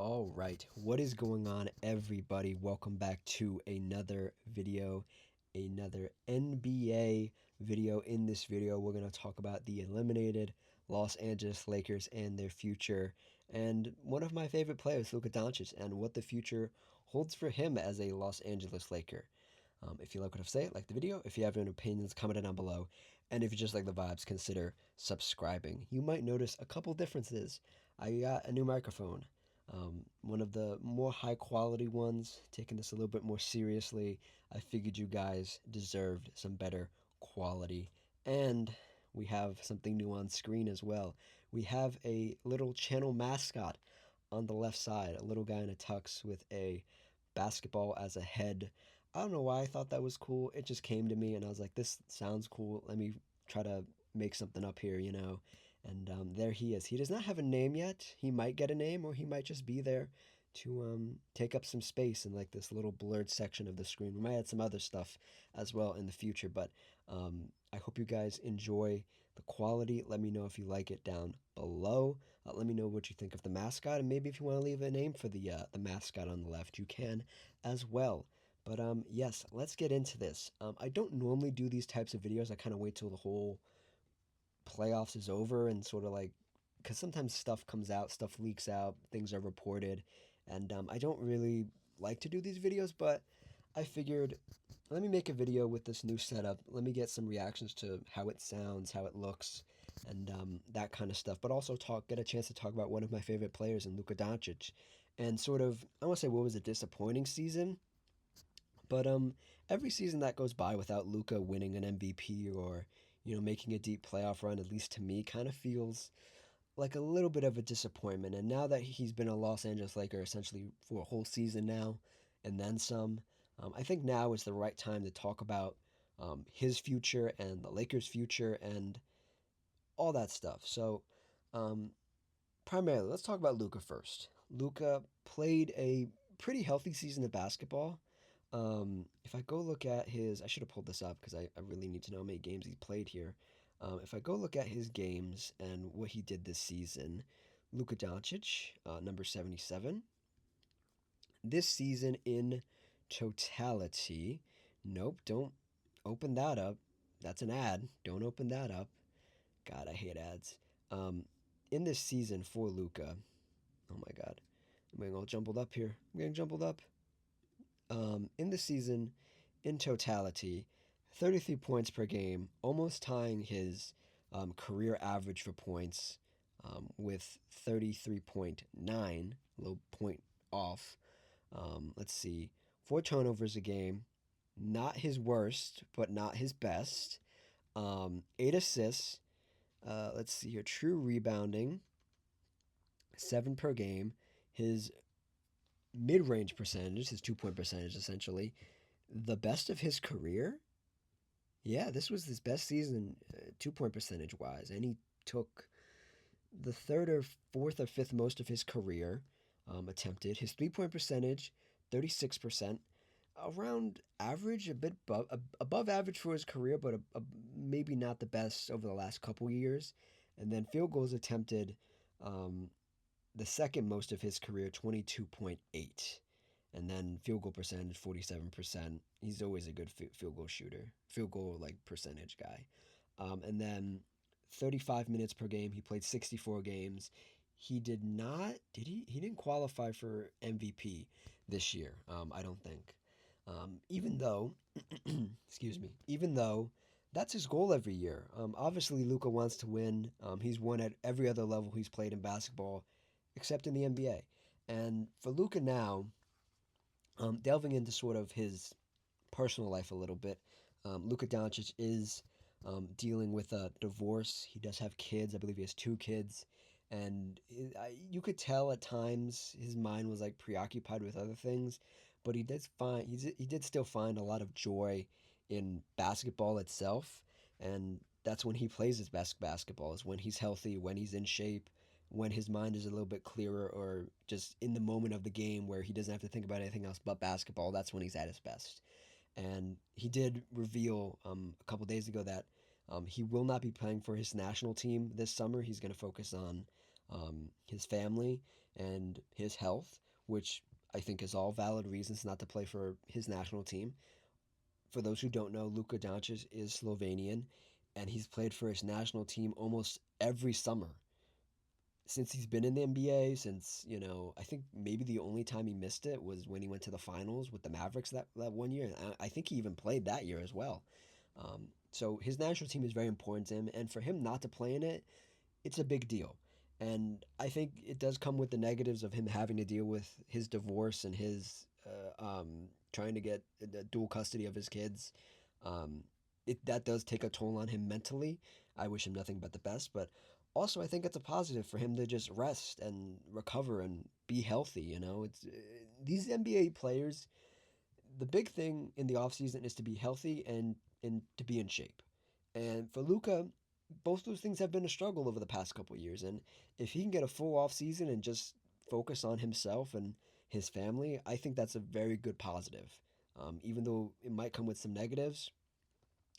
All right, what is going on, everybody? Welcome back to another video, another NBA video. In this video, we're going to talk about the eliminated Los Angeles Lakers and their future, and one of my favorite players, Luka Doncic, and what the future holds for him as a Los Angeles Laker. If you like what I've said, like the video. If you have any opinions, comment it down below. And if you just like the vibes, consider subscribing. You might notice a couple differences. I got a new microphone, one of the more high quality ones, taking this a little bit more seriously. I figured you guys deserved some better quality. And we have something new on screen as well. We have a little channel mascot on the left side, a little guy in a tux with a basketball as a head. I don't know why I thought that was cool. It just came to me, and I was like, this sounds cool. Let me try to make something up here. And there he is. He does not have a name yet. He might get a name, or he might just be there to take up some space in like this little blurred section of the screen. We might add some other stuff as well in the future, but I hope you guys enjoy the quality. Let me know if you like it down below. Let me know what you think of the mascot, and maybe if you want to leave a name for the mascot on the left, you can as well. But yes, let's get into this. I don't normally do these types of videos. I kind of wait till the whole playoffs is over and sort of like, because sometimes stuff comes out, stuff leaks out, things are reported, and I don't really like to do these videos, but I figured, let me make a video with this new setup. Let me get some reactions to how it sounds, how it looks, and that kind of stuff. But also get a chance to talk about one of my favorite players in Luka Doncic, and sort of, I want to say, what was a disappointing season, but every season that goes by without Luka winning an MVP or making a deep playoff run, at least to me, kind of feels like a little bit of a disappointment. And now that he's been a Los Angeles Laker essentially for a whole season now, and then some, I think now is the right time to talk about his future and the Lakers' future and all that stuff. So, um, primarily, let's talk about Luka first. Luka played a pretty healthy season of basketball. If I go look at I should have pulled this up because I really need to know how many games he played here. If I go look at his games and what he did this season, Luka Doncic, number 77. This season in totality, nope, don't open that up. That's an ad. Don't open that up. God, I hate ads. Um, in this season for Luka, oh my God, I'm getting all jumbled up here. I'm getting jumbled up. In the season, in totality, 33 points per game, almost tying his career average for points with 33.9, a little point off. Let's see, 4 turnovers a game, not his worst, but not his best. 8 assists. Let's see here, true rebounding, 7 per game. His mid-range percentage, his 2 point percentage, essentially the best of his career. Yeah, this was his best season, 2 point percentage wise, and he took the third or fourth or fifth most of his career attempted. His 3 point percentage, 36%, around average, a bit above average for his career, but maybe not the best over the last couple years. And then field goals attempted, um, the second most of his career, 22.8. And then field goal percentage, 47%. He's always a good field goal shooter, field goal like percentage guy. And then 35 minutes per game. He played 64 games. He did not, did he? He didn't qualify for MVP this year, I don't think. Even though, excuse me, even though that's his goal every year. Obviously, Luka wants to win. He's won at every other level he's played in basketball, except in the NBA. And for Luka now, delving into sort of his personal life a little bit, Luka Doncic is dealing with a divorce. He does have kids. I believe he has 2 kids. And you could tell at times his mind was like preoccupied with other things, but he did still find a lot of joy in basketball itself, and that's when he plays his best basketball is when he's healthy, when he's in shape, when his mind is a little bit clearer, or just in the moment of the game where he doesn't have to think about anything else but basketball. That's when he's at his best. And he did reveal a couple days ago that he will not be playing for his national team this summer. He's going to focus on his family, and his health, which I think is all valid reasons not to play for his national team. For those who don't know, Luka Doncic is Slovenian, and he's played for his national team almost every summer since he's been in the NBA. Since I think maybe the only time he missed it was when he went to the finals with the Mavericks that one year. And I think he even played that year as well. So his national team is very important to him, and for him not to play in it, it's a big deal. And I think it does come with the negatives of him having to deal with his divorce and his trying to get the dual custody of his kids. Um, that does take a toll on him mentally. I wish him nothing but the best, but also I think it's a positive for him to just rest and recover and be healthy. It's these NBA players. The big thing in the offseason is to be healthy and to be in shape. And for Luca, both those things have been a struggle over the past couple of years. And if he can get a full off season and just focus on himself and his family, I think that's a very good positive. Even though it might come with some negatives,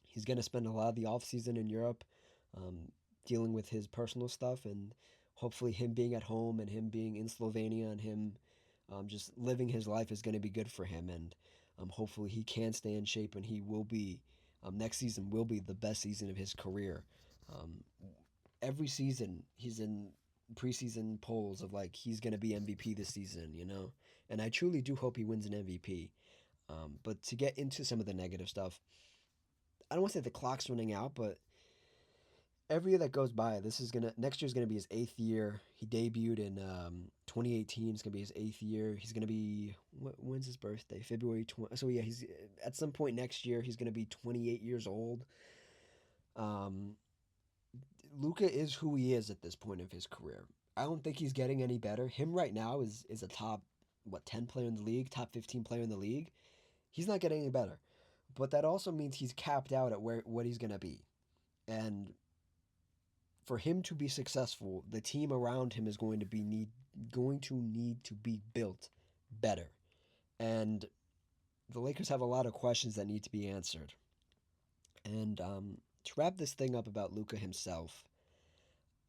he's going to spend a lot of the off season in Europe, um, dealing with his personal stuff, and hopefully him being at home and him being in Slovenia and him just living his life is going to be good for him. And hopefully he can stay in shape and he will be next season will be the best season of his career. Um, every season he's in preseason polls of like he's going to be MVP this season. And I truly do hope he wins an MVP. But to get into some of the negative stuff, I don't want to say the clock's running out, but every year that goes by, next year's gonna be his eighth year. He debuted in 2018. It's gonna be his eighth year. He's gonna be when's his birthday? February 20. So yeah, he's at some point next year he's gonna be 28 years old. Um, Luca is who he is at this point of his career. I don't think he's getting any better. Him right now is a top 10 player in the league, top 15 player in the league. He's not getting any better, but that also means he's capped out at where what he's gonna be. And for him to be successful, the team around him is going to need to be built better. And the Lakers have a lot of questions that need to be answered. And to wrap this thing up about Luca himself,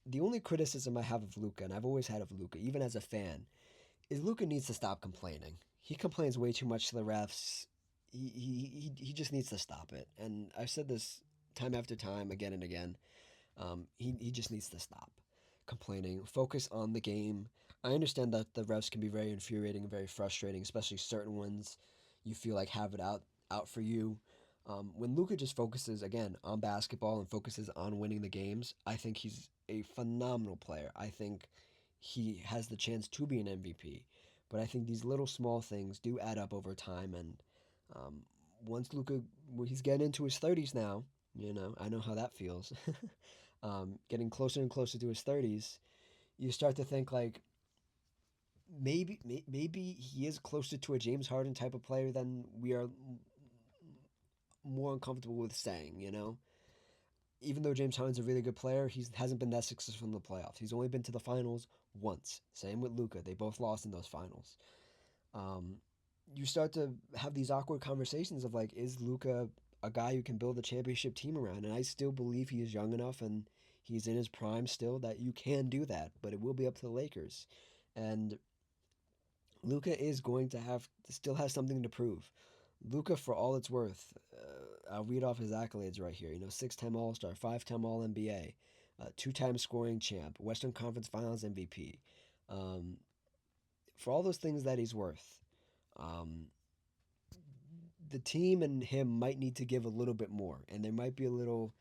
the only criticism I have of Luca, and I've always had of Luca, even as a fan, is Luca needs to stop complaining. He complains way too much to the refs. He just needs to stop it. And I've said this time after time, again and again. He just needs to stop complaining, focus on the game. I understand that the refs can be very infuriating and very frustrating, especially certain ones you feel like have it out for you. When Luka just focuses again on basketball and focuses on winning the games, I think he's a phenomenal player. I think he has the chance to be an MVP. But I think these little small things do add up over time. And um, once Luka, well, he's getting into his 30s now, I know how that feels. Getting closer and closer to his 30s, you start to think like maybe he is closer to a James Harden type of player than we are more uncomfortable with saying. Even though James Harden's a really good player, he hasn't been that successful in the playoffs. He's only been to the finals once. Same with Luka. They both lost in those finals. Um, you start to have these awkward conversations of like, is Luka a guy who can build a championship team around? And I still believe he is young enough and he's in his prime still that you can do that, but it will be up to the Lakers. And Luka is going to still have something to prove. Luka, for all it's worth, I'll read off his accolades right here. 6-time All Star, 5-time All NBA, 2-time scoring champ, Western Conference Finals MVP. Um, for all those things that he's worth, um, the team and him might need to give a little bit more, and there might be a little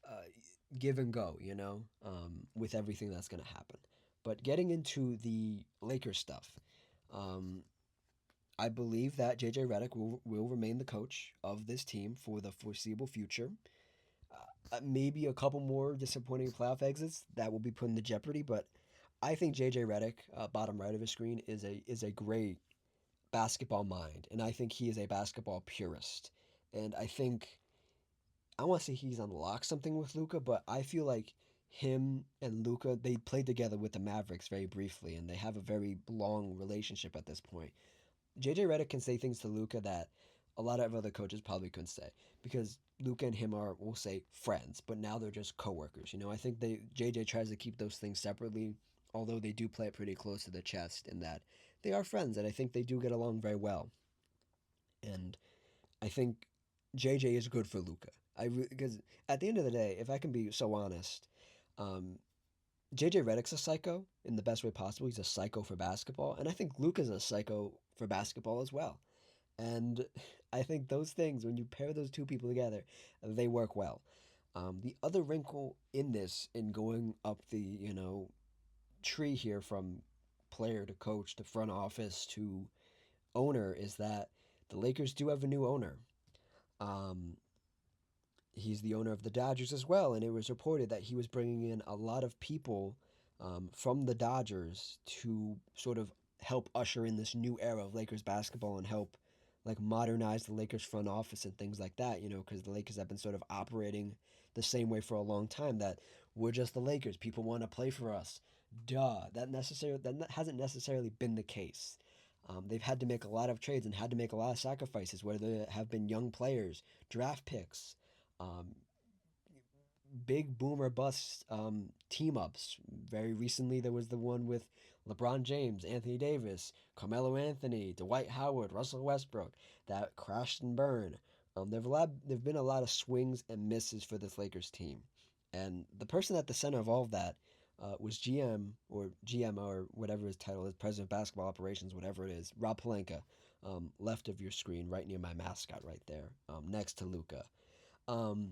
uh, give and go, with everything that's going to happen. But getting into the Lakers stuff, um, I believe that JJ Redick will remain the coach of this team for the foreseeable future. Maybe a couple more disappointing playoff exits that will be put into jeopardy, but I think JJ Redick, bottom right of his screen, is a great basketball mind, and I think he is a basketball purist. And I think I want to say he's unlocked something with Luca, but I feel like him and Luca they played together with the Mavericks very briefly, and they have a very long relationship at this point. JJ Redick can say things to Luca that a lot of other coaches probably couldn't say because Luca and him are, we'll say, friends, but now they're just coworkers. I think JJ tries to keep those things separately although they do play it pretty close to the chest in that they are friends, and I think they do get along very well. And I think JJ is good for Luca. Because at the end of the day, if I can be so honest, um, JJ Redick's a psycho in the best way possible. He's a psycho for basketball, and I think Luca's a psycho for basketball as well. And I think those things, when you pair those two people together, they work well. The other wrinkle in this, in going up the tree here from player to coach to front office to owner, is that the Lakers do have a new owner. Um, he's the owner of the Dodgers as well, and it was reported that he was bringing in a lot of people from the Dodgers to sort of help usher in this new era of Lakers basketball and help like modernize the Lakers front office and things like that, because the Lakers have been sort of operating the same way for a long time, that we're just the Lakers, people want to play for us. Duh, that hasn't necessarily been the case. They've had to make a lot of trades and had to make a lot of sacrifices, whether they have been young players, draft picks, um, big boomer bust team ups. Very recently, there was the one with LeBron James, Anthony Davis, Carmelo Anthony, Dwight Howard, Russell Westbrook that crashed and burned. There've been a lot of swings and misses for this Lakers team, and the person at the center of all of that was GM or whatever his title is, President of Basketball Operations, whatever it is, Rob Pelinka, left of your screen, right near my mascot, right there, next to Luca. Um,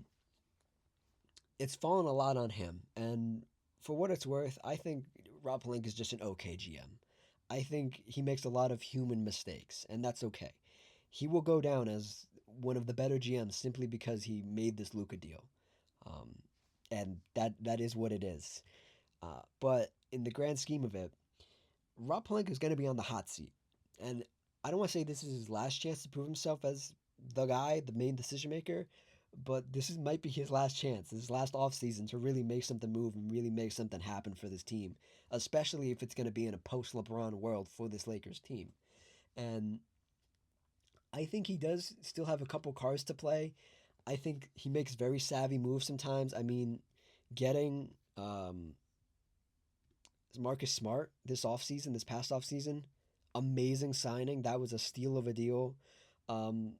it's fallen a lot on him. And for what it's worth, I think Rob Pelinka is just an okay GM. I think he makes a lot of human mistakes, and that's okay. He will go down as one of the better GMs simply because he made this Luca deal, um, and that is what it is. But in the grand scheme of it, Rob Pelinka is going to be on the hot seat, and I don't want to say this is his last chance to prove himself as the guy, the main decision maker, but might be his last chance, his last offseason to really make something move and really make something happen for this team, especially if it's going to be in a post LeBron world for this Lakers team. And I think he does still have a couple cards to play. I think he makes very savvy moves sometimes. I mean, getting Marcus Smart this past offseason, amazing signing. That was a steal of a deal.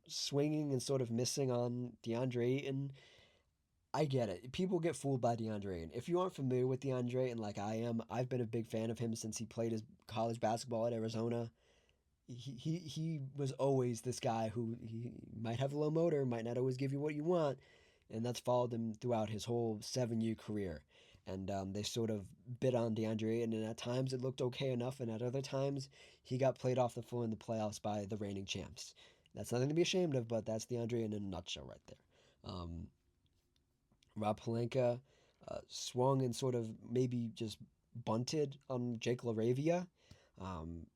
Swinging and sort of missing on DeAndre Ayton. I get it. People get fooled by DeAndre Ayton. If you aren't familiar with DeAndre Ayton like I am, I've been a big fan of him since he played his college basketball at Arizona. He was always this guy who he might have a low motor, might not always give you what you want, and that's followed him throughout his whole 7 year career. And they sort of bit on DeAndre, and at times it looked okay enough, and at other times he got played off the floor in the playoffs by the reigning champs. That's nothing to be ashamed of, but that's DeAndre in a nutshell right there. Rob Pelinka swung and sort of maybe just bunted on Jake LaRavia. Um,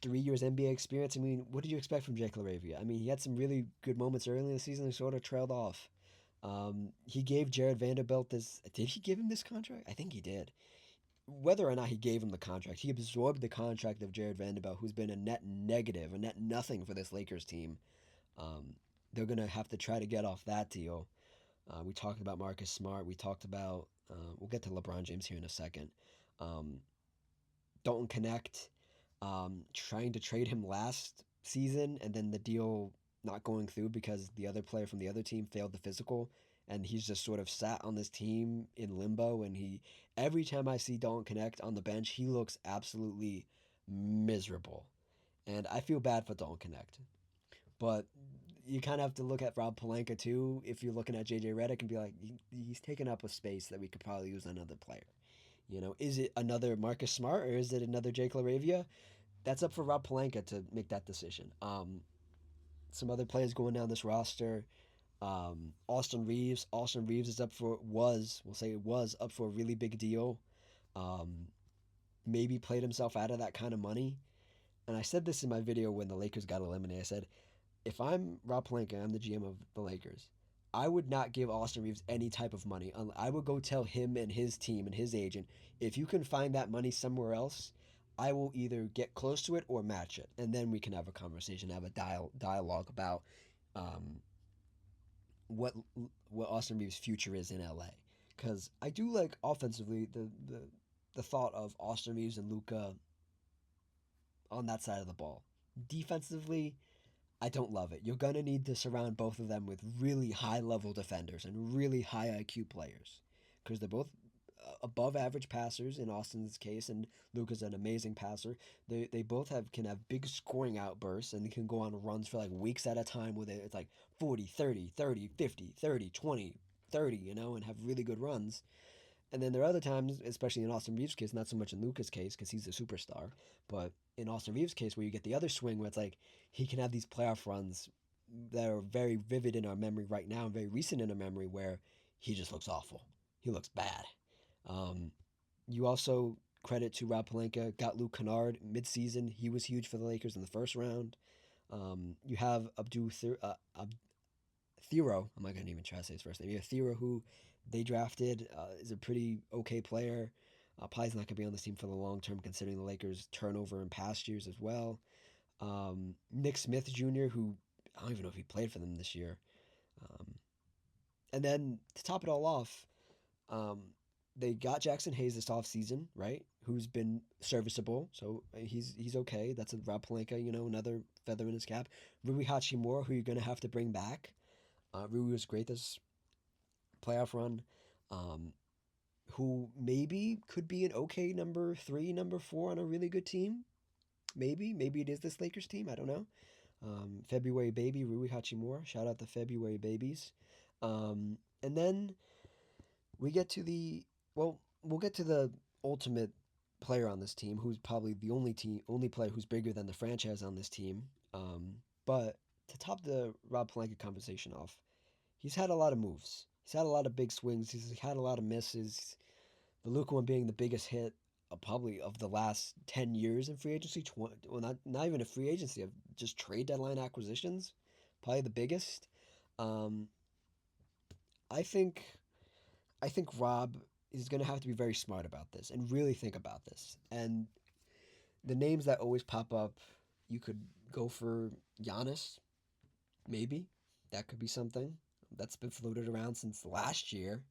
3 years NBA experience. I mean, what did you expect from Jake LaRavia? I mean, he had some really good moments early in the season and sort of trailed off. He gave Jared Vanderbilt this. Did he give him this contract? I think he did. Whether or not he gave him the contract, he absorbed the contract of Jared Vanderbilt, who's been a net negative, a net nothing for this Lakers team. Um, they're going to have to try to get off that deal. We talked about Marcus Smart. We talked about, we'll get to LeBron James here in a second. Um, Dalton Connect, trying to trade him last season and then the deal not going through because the other player from the other team failed the physical. And he's just sort of sat on this team in limbo. And every time I see Dalton Connect on the bench, he looks absolutely miserable. And I feel bad for Dalton Connect. But you kind of have to look at Rob Pelinka too if you're looking at JJ Redick and be like, he's taking up a space that we could probably use another player. Is it another Marcus Smart or is it another Jake LaRavia? That's up for Rob Pelinka to make that decision. Some other players going down this roster. Austin Reeves. Austin Reeves we'll say it was up for a really big deal. Um, Maybe played himself out of that kind of money. And I said this in my video when the Lakers got eliminated. I said, if I'm Rob Pelinka, I'm the GM of the Lakers, I would not give Austin Reeves any type of money. I would go tell him and his team and his agent, if you can find that money somewhere else, I will either get close to it or match it. And then we can have a conversation, have a dialogue about um, what Austin Reeves' future is in LA. Because I do like offensively, the the thought of Austin Reeves and Luka on that side of the ball. Defensively, I don't love it. You're going to need to surround both of them with really high level defenders and really high IQ players because they're both above average passers in Austin's case, and Luka's an amazing passer. They both can have big scoring outbursts and can go on runs for like weeks at a time where it's like 40, 30, 30, 50, 30, 20, 30, and have really good runs. And then there are other times, especially in Austin Reeves' case, not so much in Luka's case because he's a superstar, but in Austin Reeves' case, where you get the other swing where it's like he can have these playoff runs that are very vivid in our memory right now and very recent in our memory where he just looks awful. He looks bad. Um, you also credit to Rob Pelinka, got Luke Kennard midseason. He was huge for the Lakers in the first round. You have Thero. I'm not going to even try to say his first name. You have Thero, who they drafted, is a pretty okay player. Probably not going to be on this team for the long term, considering the Lakers' turnover in past years as well. Nick Smith Jr., who I don't even know if he played for them this year. Um, and then to top it all off, um, they got Jackson Hayes this offseason, right? Who's been serviceable, so he's okay. That's a Rob Pelinka, another feather in his cap. Rui Hachimura, who you're going to have to bring back. Rui was great this playoff run. Um, who maybe could be an okay number 3, number 4 on a really good team. Maybe it is this Lakers team. I don't know. February baby Rui Hachimura. Shout out the February babies. And then we get to we'll get to the ultimate player on this team, who's probably the only player who's bigger than the franchise on this team. But to top the Rob Pelinka conversation off, he's had a lot of moves. He's had a lot of big swings. He's had a lot of misses. The Luka one being the biggest hit probably of the last 10 years in free agency. Well, not even a free agency, of just trade deadline acquisitions. Probably the biggest. Um, I think I think Rob is going to have to be very smart about this and really think about this. And the names that always pop up, you could go for Giannis, maybe. That could be something. That's been floated around since last year.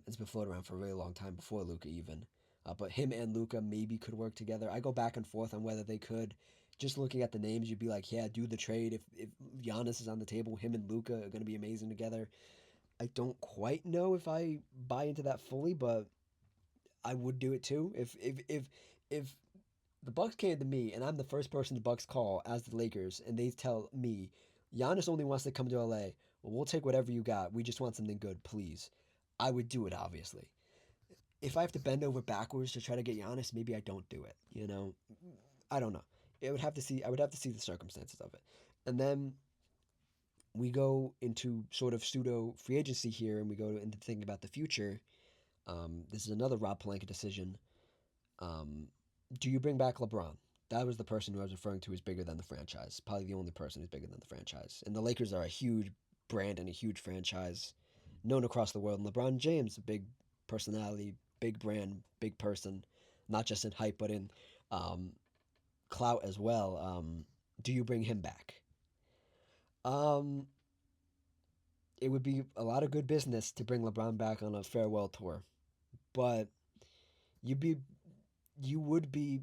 It's been floated around for a really long time before Luka even. But him and Luka maybe could work together. I go back and forth on whether they could. Just looking at the names, you'd be like, yeah, do the trade. If Giannis is on the table, him and Luka are going to be amazing together. I don't quite know if I buy into that fully, but I would do it too. If the Bucks came to me and I'm the first person the Bucks call as the Lakers, and they tell me Giannis only wants to come to LA, well, we'll take whatever you got. We just want something good, please. I would do it, obviously. If I have to bend over backwards to try to get Giannis, maybe I don't do it. I don't know. It would have to see. I would have to see the circumstances of it, and then we go into sort of pseudo free agency here, and we go into thinking about the future. This is another Rob Pelinka decision. Um, do you bring back LeBron? That was the person who I was referring to as bigger than the franchise. Probably the only person who's bigger than the franchise. And the Lakers are a huge brand and a huge franchise, known across the world. And LeBron James, a big personality, big brand, big person, not just in hype but in um, clout as well. Do you bring him back? Um, it would be a lot of good business to bring LeBron back on a farewell tour, but you'd be you would be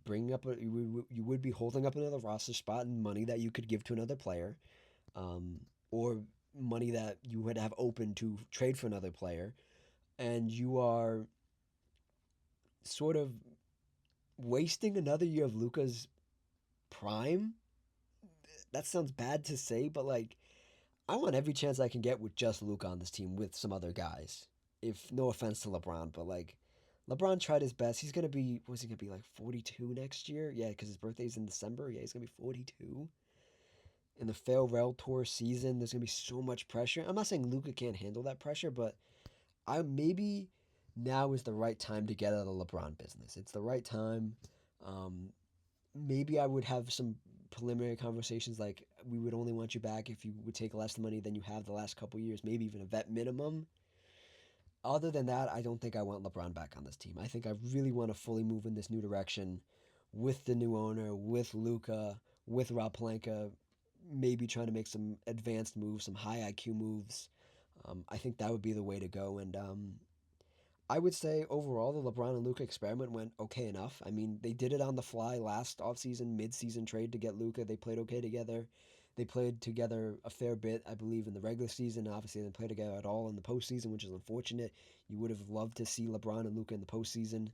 you would be holding up another roster spot and money that you could give to another player, um, or money that you would have open to trade for another player, and you are sort of wasting another year of Luka's prime. That sounds bad to say, but like I want every chance I can get with just Luka on this team with some other guys. If no offense to LeBron, but like LeBron tried his best. He's gonna be what's he gonna be like 42 next year? Yeah, because his birthday's in December. Yeah, he's gonna be 42 in the farewell tour season. There's gonna be so much pressure. I'm not saying Luka can't handle that pressure, but I maybe now is the right time to get out of the LeBron business. It's the right time. Um, Maybe I would have some preliminary conversations like we would only want you back if you would take less money than you have the last couple years, maybe even a vet minimum. Other than that, I don't think I want LeBron back on this team. I think I really want to fully move in this new direction with the new owner, with Luka, with Rob Pelinka, maybe trying to make some advanced moves, some high IQ moves. I think that would be the way to go. And I would say overall the LeBron and Luka experiment went okay enough. I mean, they did it on the fly last offseason, mid-season trade to get Luka. They played okay together. They played together a fair bit, I believe, in the regular season. Obviously, they didn't play together at all in the postseason, which is unfortunate. You would have loved to see LeBron and Luka in the postseason,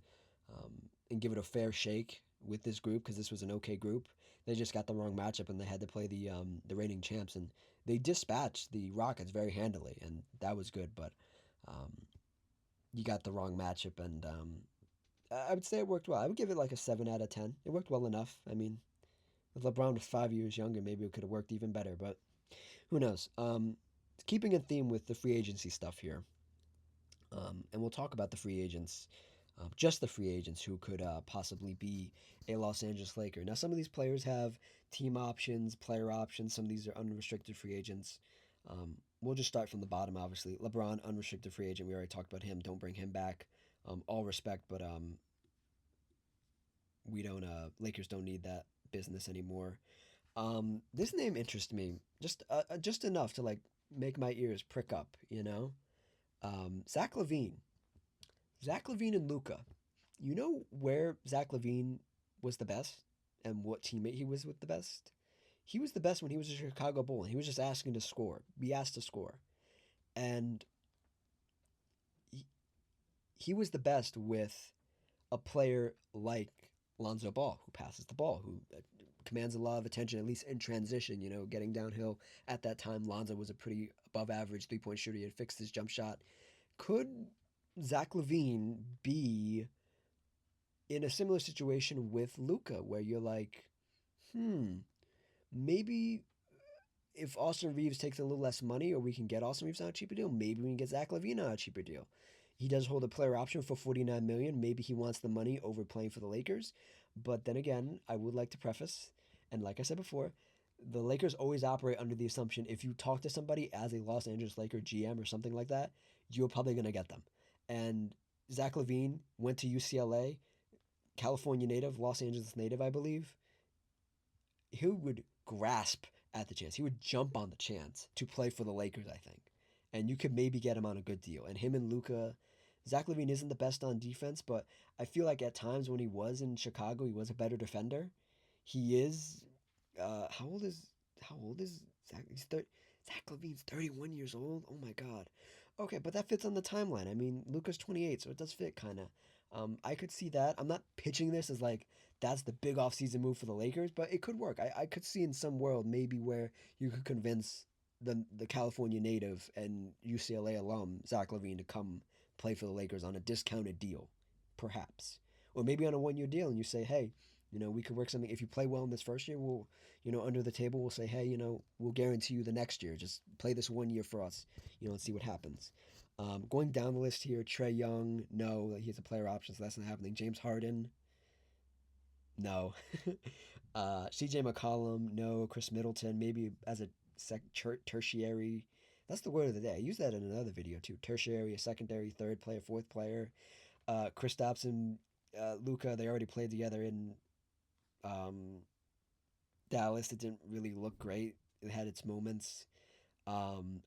and give it a fair shake with this group because this was an okay group. They just got the wrong matchup and they had to play the reigning champs, and they dispatched the Rockets very handily, and that was good. But um, you got the wrong matchup, and I would say it worked well. I would give it like a 7 out of 10. It worked well enough. I mean, if LeBron was 5 years younger, maybe it could have worked even better, but who knows? Keeping in theme with the free agency stuff here, and we'll talk about the free agents, just the free agents who could possibly be a Los Angeles Laker. Now, some of these players have team options, player options. Some of these are unrestricted free agents. We'll just start from the bottom, obviously. LeBron, unrestricted free agent. We already talked about him. Don't bring him back. All respect, but we don't. Lakers don't need that business anymore. This name interests me just enough to like make my ears prick up. Zach LaVine. Zach LaVine and Luca. You know where Zach LaVine was the best and what teammate he was with the best? He was the best when he was a Chicago Bull and he was just asking to score, be asked to score. And he, he was the best with a player like Lonzo Ball, who passes the ball, who commands a lot of attention, at least in transition, getting downhill. At that time, Lonzo was a pretty above average 3-point shooter. He had fixed his jump shot. Could Zach LaVine be in a similar situation with Luca, where you're like, maybe if Austin Reeves takes a little less money, or we can get Austin Reeves on a cheaper deal, maybe we can get Zach LaVine on a cheaper deal. He does hold a player option for $49 million. Maybe he wants the money over playing for the Lakers. But then again, I would like to preface, and like I said before, the Lakers always operate under the assumption if you talk to somebody as a Los Angeles Laker GM or something like that, you're probably going to get them. And Zach LaVine went to UCLA, California native, Los Angeles native, I believe. He would grasp at the chance. He would jump on the chance to play for the Lakers, I think. And you could maybe get him on a good deal. And him and Luca, Zach LaVine isn't the best on defense, but I feel like at times when he was in Chicago, he was a better defender. He is. How old is Zach? Zach LaVine's 31 years old. Oh my God. Okay, but that fits on the timeline. I mean, Luca's 28, so it does fit kind of. I could see that. I'm not pitching this as like that's the big offseason move for the Lakers, but it could work. I could see in some world maybe where you could convince the California native and UCLA alum Zach LaVine to come play for the Lakers on a discounted deal, perhaps, or maybe on a 1 year deal, and you say, hey, we could work something. If you play well in this first year, we'll, under the table, we'll say, hey, we'll guarantee you the next year. Just play this 1 year for us, and see what happens. Going down the list here, Trae Young, no, he has a player option, so that's not happening. James Harden, no. CJ McCollum, no. Chris Middleton, maybe as a tertiary. That's the word of the day. I used that in another video too. Tertiary, a secondary, third player, fourth player. Kristaps and Luca, they already played together in um, Dallas. It didn't really look great. It had its moments.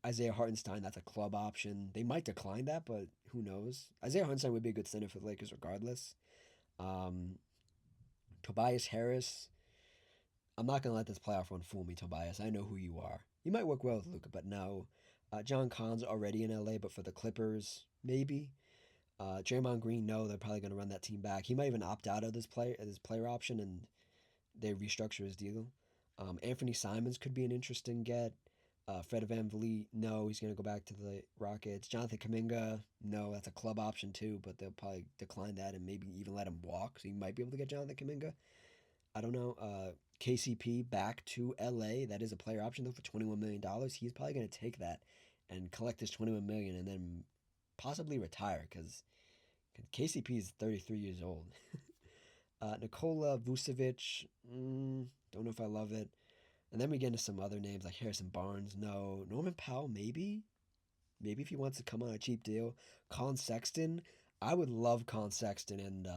Isaiah Hartenstein, that's a club option. They might decline that, but who knows? Isaiah Hartenstein would be a good center for the Lakers regardless. Um, Tobias Harris. I'm not going to let this playoff run fool me, Tobias. I know who you are. You might work well with Luca, but no. John Collins already in LA, but for the Clippers, maybe. Draymond Green, no, they're probably going to run that team back. He might even opt out of this player option and they restructure his deal. Anthony Simons could be an interesting get. Fred VanVleet, no, he's going to go back to the Rockets. Jonathan Kuminga, no, that's a club option too, but they'll probably decline that and maybe even let him walk. So you might be able to get Jonathan Kuminga. I don't know. KCP back to LA. That is a player option though for $21 million. He's probably going to take that and collect his $21 million and then possibly retire because KCP is 33 years old. Nikola Vucevic, don't know if I love it. And then we get into some other names like Harrison Barnes, no. Norman Powell, maybe. Maybe if he wants to come on a cheap deal. Colin Sexton, I would love Colin Sexton and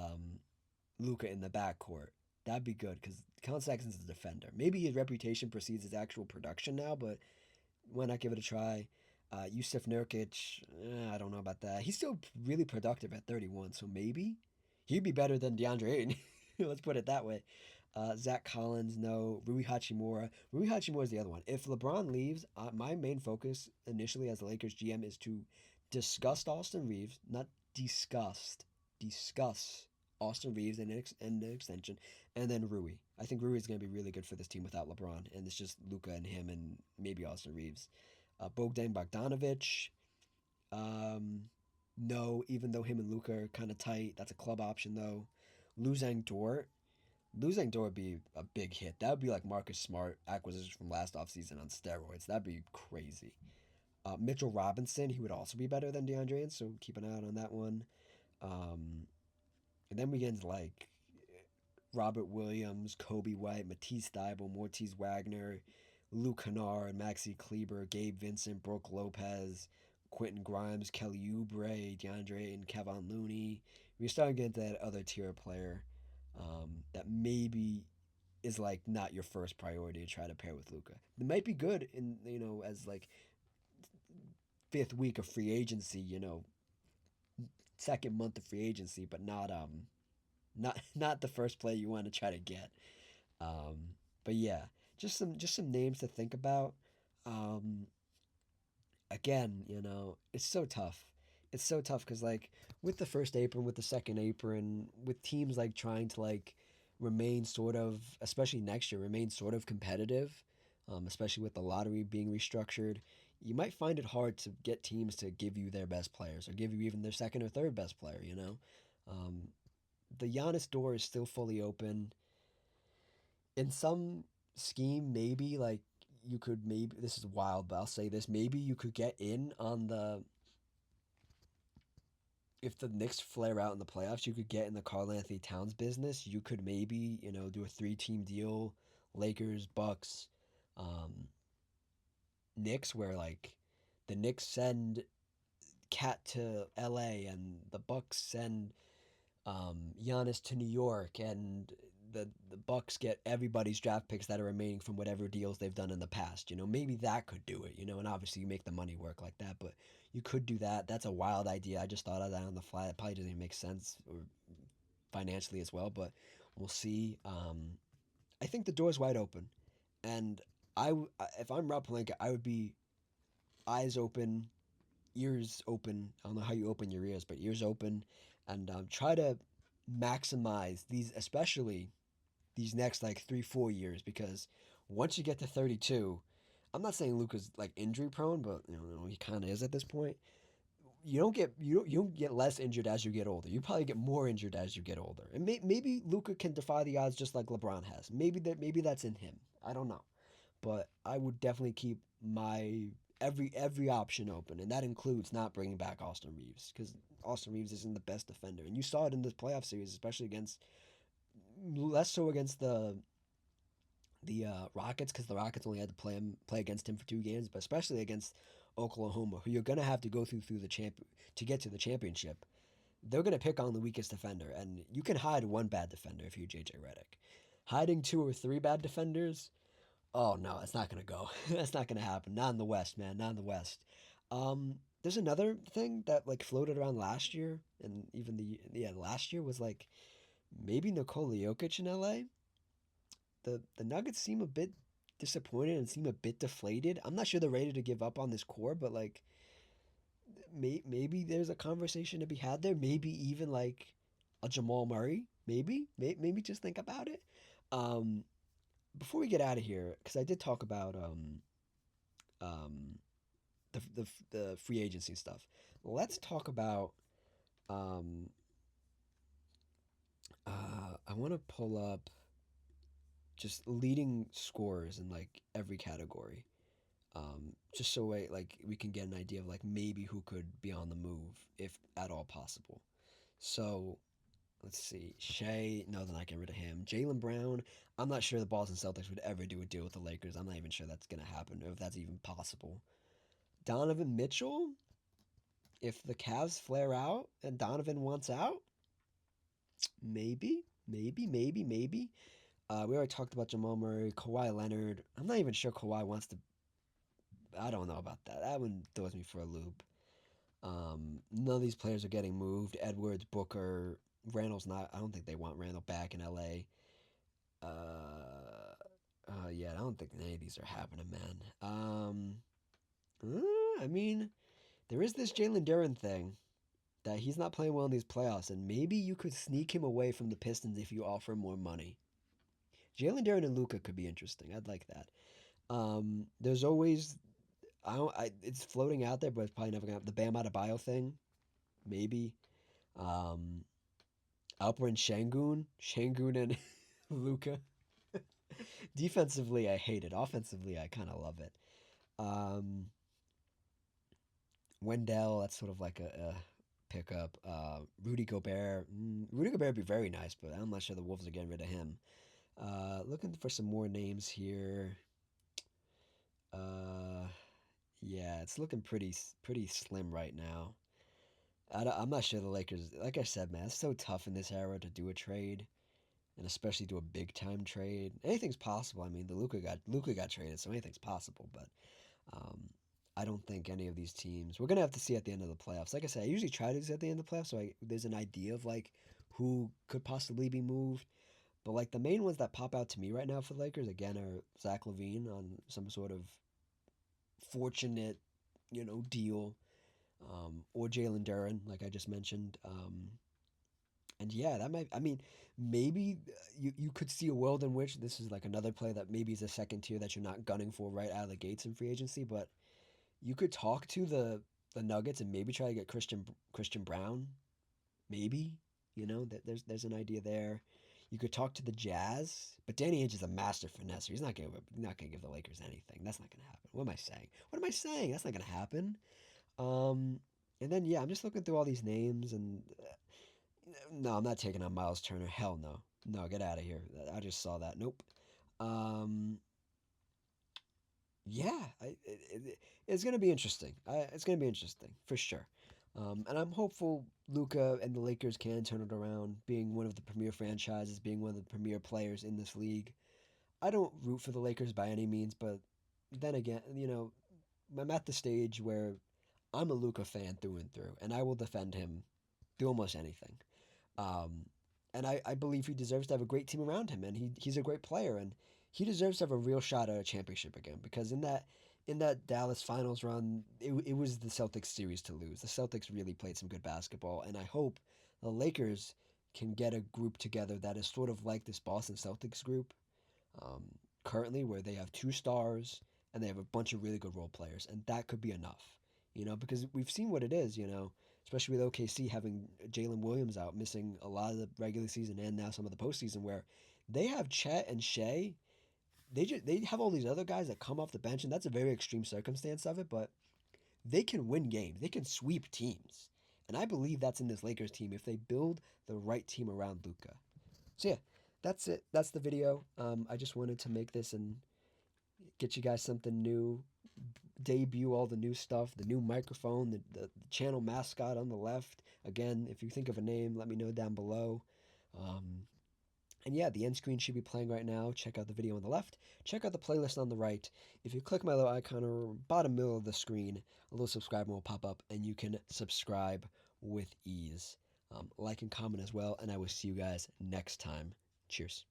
Luca in the backcourt. That'd be good because Colin Sexton's a defender. Maybe his reputation precedes his actual production now, but why not give it a try? Yusuf Nurkic, I don't know about that. He's still really productive at 31, so maybe he'd be better than DeAndre Ayton. Let's put it that way. Zach Collins, no. Rui Hachimura. Rui Hachimura is the other one. If LeBron leaves, my main focus initially as the Lakers GM is to disgust Austin Reeves, not discuss Austin Reeves and the extension, and then Rui. I think Rui is going to be really good for this team without LeBron, and it's just Luka and him and maybe Austin Reeves. Bogdan Bogdanovic, no, even though him and Luka are kind of tight. That's a club option, though. Losing Dort. Losing Dort would be a big hit. That would be like Marcus Smart acquisition from last offseason on steroids. That'd be crazy. Mitchell Robinson, he would also be better than DeAndre, so keep an eye out on that one. And then we get into like Robert Williams, Kobe White, Matisse Thybulle, Mortiz Wagner, Luke Kennard, Maxi Kleber, Gabe Vincent, Brooke Lopez, Quentin Grimes, Kelly Oubre, DeAndre, and Kevon Looney. We're starting to get into that other tier player that maybe is like not your first priority to try to pair with Luca. It might be good in as like fifth week of free agency, second month of free agency, but not the first play you want to try to get. But yeah, just some names to think about. Um, Again, it's so tough. It's so tough because like with the first apron, with the second apron, with teams like trying to like remain sort of, especially next year, remain sort of competitive, especially with the lottery being restructured. You might find it hard to get teams to give you their best players or give you even their second or third best player. Um, the Giannis door is still fully open. In some scheme, maybe like you could maybe this is wild, but I'll say this: maybe you could get in on the if the Knicks flare out in the playoffs, you could get in the Karl Anthony Towns business. You could maybe do a three-team deal: Lakers, Bucks, um, Knicks, where like the Knicks send Cat to L.A. and the Bucks send Giannis to New York, and the Bucks get everybody's draft picks that are remaining from whatever deals they've done in the past. Maybe that could do it. And obviously you make the money work like that, but you could do that. That's a wild idea. I just thought of that on the fly. It probably doesn't even make sense or financially as well, but we'll see. I think the door's wide open, and if I'm Rob Pelinka, I would be eyes open, ears open. I don't know how you open your ears, but ears open, and try to maximize these, especially these next like 3-4 years, because once you get to 32, I'm not saying Luka's like injury prone, but he kind of is at this point. You don't get less injured as you get older. You probably get more injured as you get older, and maybe Luka can defy the odds just like LeBron has. Maybe that's in him. I don't know, but I would definitely keep my every option open, and that includes not bringing back Austin Reeves because Austin Reeves isn't the best defender, and you saw it in this playoff series, especially against less so against the Rockets because the Rockets only had to play against him for 2 games, but especially against Oklahoma, who you're gonna have to go through the champ to get to the championship. They're gonna pick on the weakest defender, and you can hide one bad defender if you're JJ Redick. Hiding two or three bad defenders, oh no, it's not gonna go. That's not gonna happen. Not in the West, man. Not in the West. There's another thing that like floated around last year, and even last year was like maybe Nikola Jokic in LA. The Nuggets seem a bit disappointed and seem a bit deflated. I'm not sure they're ready to give up on this core, but like maybe there's a conversation to be had there. Maybe even like a Jamal Murray. Maybe just think about it. Um, Before we get out of here, because I did talk about um, the free agency stuff. Let's talk about I want to pull up just leading scorers in like every category. Just so we can get an idea of like maybe who could be on the move if at all possible. So let's see. Shea, no, they're not getting rid of him. Jaylen Brown, I'm not sure the Boston Celtics would ever do a deal with the Lakers. I'm not even sure that's gonna happen or if that's even possible. Donovan Mitchell, if the Cavs flare out and Donovan wants out, maybe. We already talked about Jamal Murray, Kawhi Leonard. I'm not even sure Kawhi wants to I don't know about that. That one throws me for a loop. None of these players are getting moved. Edwards, Booker, Randall's not. I don't think they want Randall back in LA. Yeah, I don't think any of these are happening, man. I mean, there is this Jalen Duren thing that he's not playing well in these playoffs, and maybe you could sneak him away from the Pistons if you offer him more money. Jalen Duren and Luka could be interesting. I'd like that. There's always I don't it's floating out there, but it's probably never gonna happen. The Bam Adebayo thing, maybe. Um, Alperen Şengün and Luka. Defensively, I hate it. Offensively, I kind of love it. Um, Wendell, that's sort of like a pickup. Rudy Gobert. Rudy Gobert would be very nice, but I'm not sure the Wolves are getting rid of him. Looking for some more names here. Uh, yeah, it's looking pretty slim right now. I'm not sure the Lakers. Like I said, man, it's so tough in this era to do a trade, and especially do a big time trade. Anything's possible. I mean, the Luka got traded, so anything's possible. But um, I don't think any of these teams. We're gonna have to see at the end of the playoffs. Like I said, I usually try to do this at the end of the playoffs, so there's an idea of like who could possibly be moved. But like the main ones that pop out to me right now for the Lakers again are Zach LaVine on some sort of fortunate, deal, or Jalen Duren, like I just mentioned. And yeah, that might. I mean, maybe you could see a world in which this is like another play that maybe is a second tier that you're not gunning for right out of the gates in free agency, but you could talk to the Nuggets and maybe try to get Christian Brown. Maybe that there's an idea there. You could talk to the Jazz, but Danny Ainge is a master finesser. He's not gonna give the Lakers anything. That's not gonna happen. What am I saying? What am I saying? That's not gonna happen. Um, and then yeah, I'm just looking through all these names, and no, I'm not taking on Miles Turner. Hell no, no, get out of here. I just saw that. Nope. Um, yeah, it's gonna be interesting. It's gonna be interesting for sure. And I'm hopeful Luca and the Lakers can turn it around, being one of the premier franchises, being one of the premier players in this league. I don't root for the Lakers by any means, but then again, I'm at the stage where I'm a Luca fan through and through, and I will defend him through almost anything. Um, and I believe he deserves to have a great team around him, and he's a great player, and he deserves to have a real shot at a championship again. Because in that Dallas finals run, it was the Celtics series to lose. The Celtics really played some good basketball, and I hope the Lakers can get a group together that is sort of like this Boston Celtics group, um, currently, where they have two stars and they have a bunch of really good role players, and that could be enough. Because we've seen what it is. Especially with OKC having Jalen Williams out, missing a lot of the regular season and now some of the postseason, where they have Chet and Shea. They have all these other guys that come off the bench, and that's a very extreme circumstance of it, but they can win games. They can sweep teams. And I believe that's in this Lakers team if they build the right team around Luka. So yeah, that's it. That's the video. I just wanted to make this and get you guys something new, debut all the new stuff, the new microphone, the channel mascot on the left. Again, if you think of a name, let me know down below. Um, and yeah, the end screen should be playing right now. Check out the video on the left. Check out the playlist on the right. If you click my little icon or bottom middle of the screen, a little subscribe will pop up and you can subscribe with ease. Like and comment as well, and I will see you guys next time. Cheers.